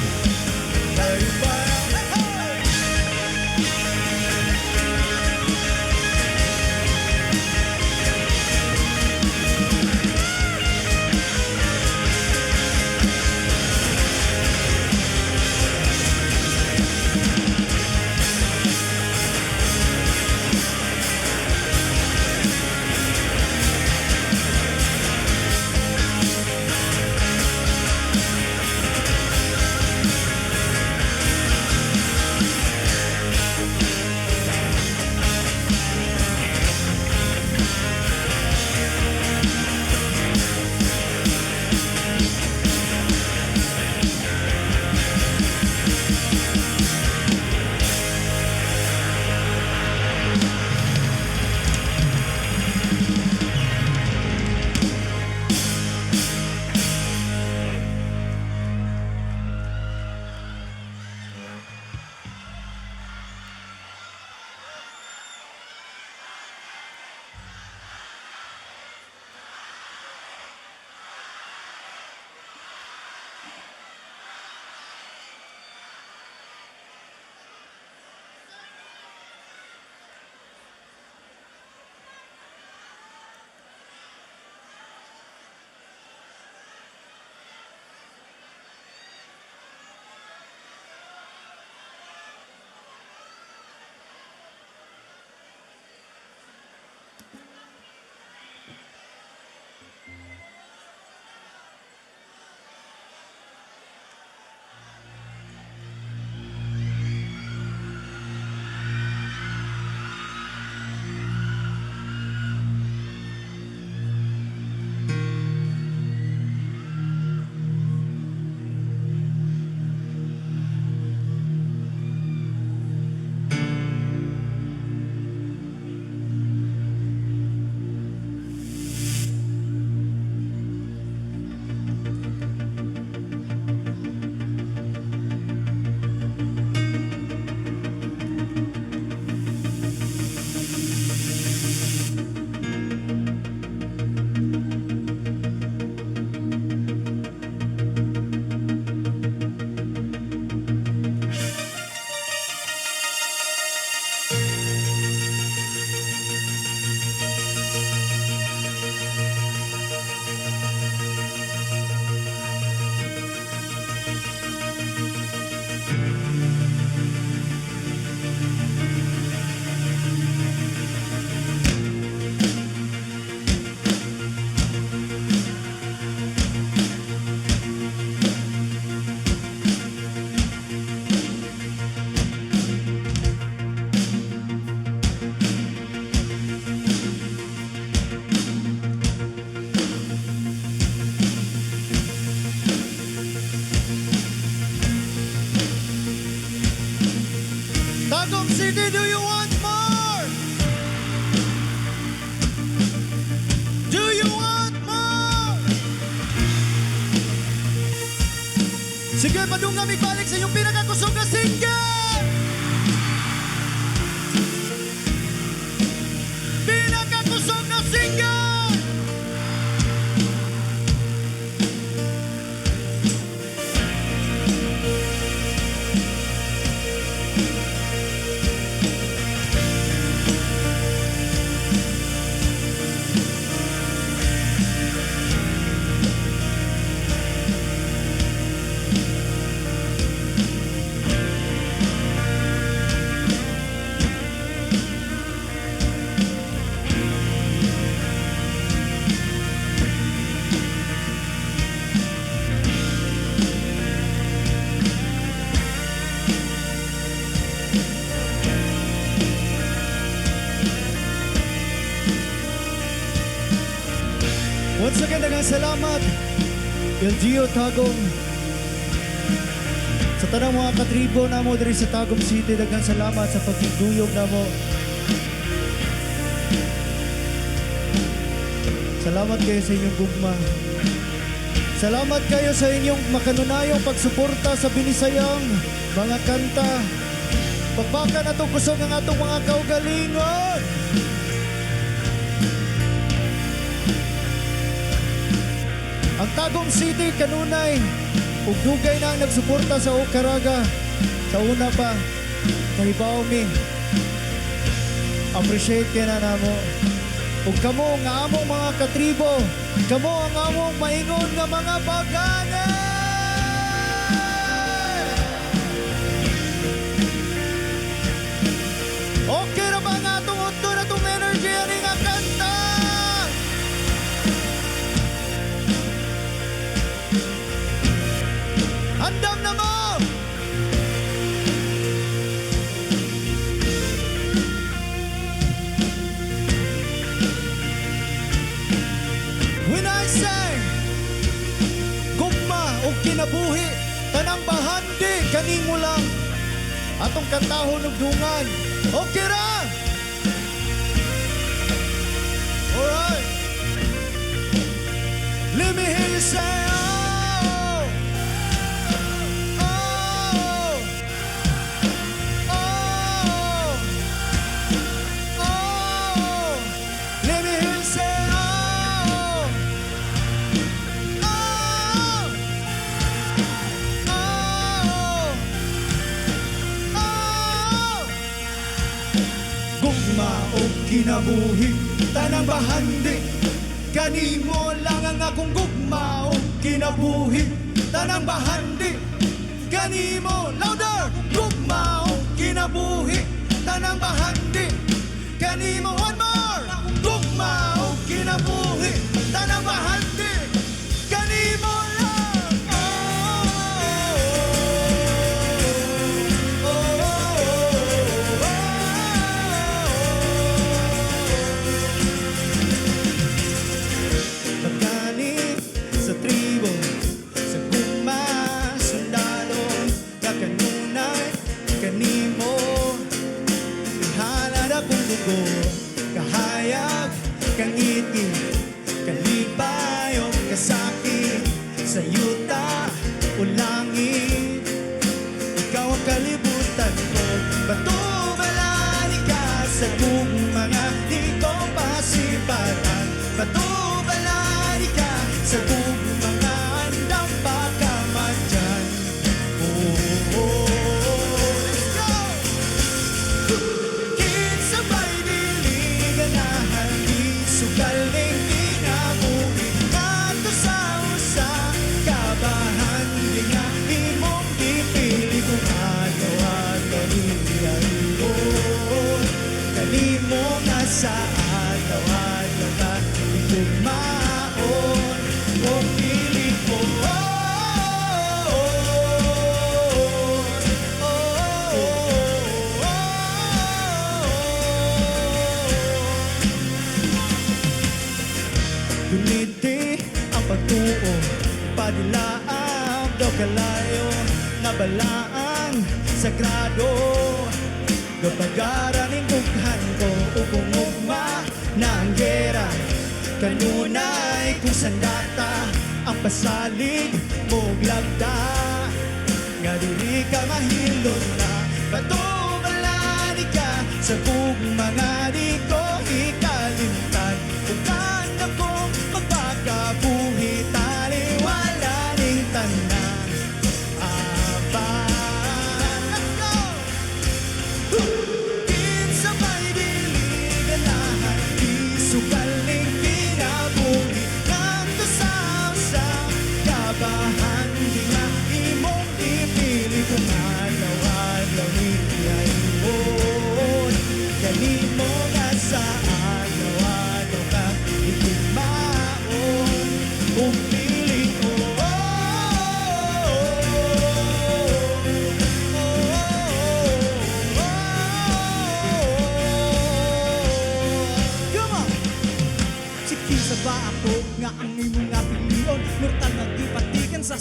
City, do you want more? Do you want more? Sige, padungam ibalik sa iyong pinakakusog na single! Pinakakusog na single! Sa daghang salamat, LGO Tagum. Sa tanang mga katribo na mo diri sa Tagum City, daghang salamat sa pagkiguyog na mo. Salamat kayo sa inyong gugma. Salamat kayo sa inyong makanunayong pagsuporta sa binisayang mga kanta. Pagbakan na itong kusog ang atong mga kaugalingon. Ang Tagum City kanunay ug dugay na ang nagsuporta sa Okaraga. Sa una pa, kahibaw mi. Appreciate kaya na namo. Ug kamo nga among mga katribo, kamo ang among maingon nga mga baganan. Okay ra ba nga itong utto na itong energy ani nga kanta? Andam na mo! When I say gugma o kinabuhi, tanang bahandi kanimo lang atong kantahon ug dungan. Okay ra? Alright. Let me hear you say oh. Oh. Oh. Oh. Let me hear you say oh. Oh. Oh. Oh. Gugma o kinabuhi, tanang bahandi kanimo lang ang akong gugma o kinabuhi, tanang bahandi kanimo. Louder! Gugma o kinabuhi, tanang bahandi kanimo. One more! Gugma o kinabuhi, tanang bahandi kanimo lang. Oh, oh, oh, oh. Pagkani sa tribo, sa gugma, sundalo, kakanunay, kanimo. Ihalad akong dugo, kahayag, kangiti, kalipay o kasakit, sa yuta o langit. Ikaw ang kalibutan ko, batubalani ka sa mga di ko pasipatan. Batubalani ka sa mga andang pagkaman dyan. Oh, oh, oh, let's go! Kinsabay diliganahan, di sugaling kinabuhi. Ato sa usa, kabahan, di nga imong pipili kung agaw-agaw niyan. Oh, kanimo nga sa agaw-agaw ka, igugmaon, o pili ko. Oh, oh, oh, oh, oh. Gumiti ang pagtuo, padilaang daw kalayo, nabalaang sagrado. Gapagaran ng bukhan ko, ukong-ugma na ang gera. Kanunay kung sandata, ang pasalig mo glagda. Nga diri ka mahilot na, batubalani ka sa mga di ko ikalimtan. Kung kanda kong magpakabuhi, taliwala ning tanan. Let's go! Kinsabay diliganahan, di sugaling kinabuhi. Nando sa usa, kabahan, di nga imong ipili kung agaw-agaw ni kanimo.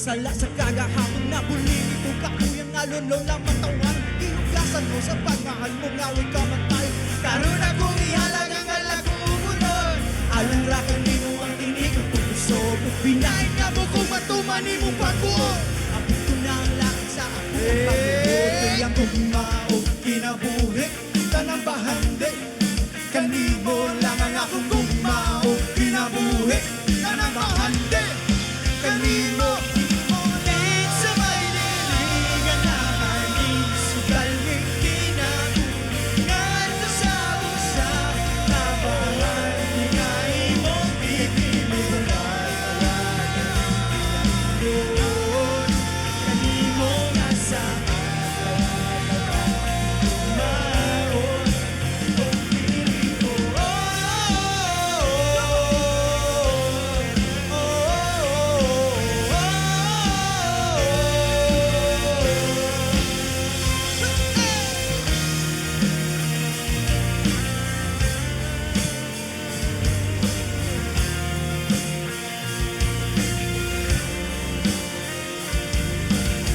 sala sa kagahapon na buling ito kakuyang alulong lang matawan ihugasan mo sa pagmahal mo ngaway ka matay Karoon akong ihalag ang alag kong umunod Alang rakan ni mo ang tinig ng puso mo Binahin nga mo kung matumani mong pagbuo abot ko na ang langit sa ako Hey, ang gugmao kinabuhi Tanang bahandi Kanimo lang ang akong gugmao kinabuhi Tanang bahandi Kanimo Ulit sa may liligan na maling Sugal ng kinabuhingan sa usap Na bahay di nga imong pipilihan Doon Kanimo nga sa maon Pagpili ko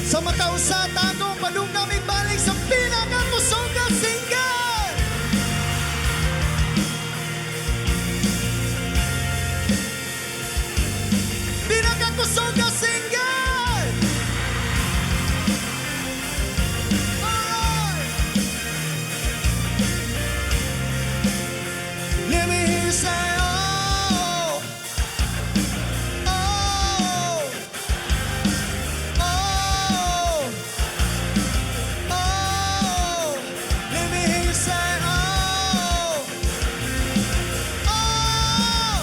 Sa mataw sa tagong malunggam ibalik sa pinakakusog na single Pinakakusog na single Alright Let me hear you say oh Oh Oh, oh, let me hear you say oh, oh,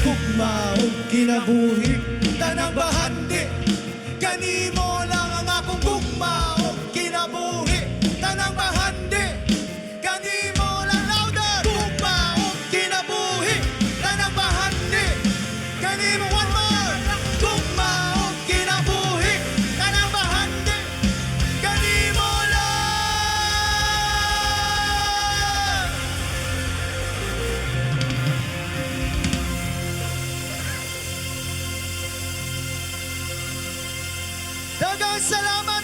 Gugmaong kinabuhi, tanang bahandi, kanimo lang ang akong gugmaong kinabuhi, tanang bahandi, kanimo lang louder, gugmaong kinabuhi, tanang bahandi, kanimo one more, gugmaong kinabuhi, tanang bahandi, kanimo lang. Dagang salamat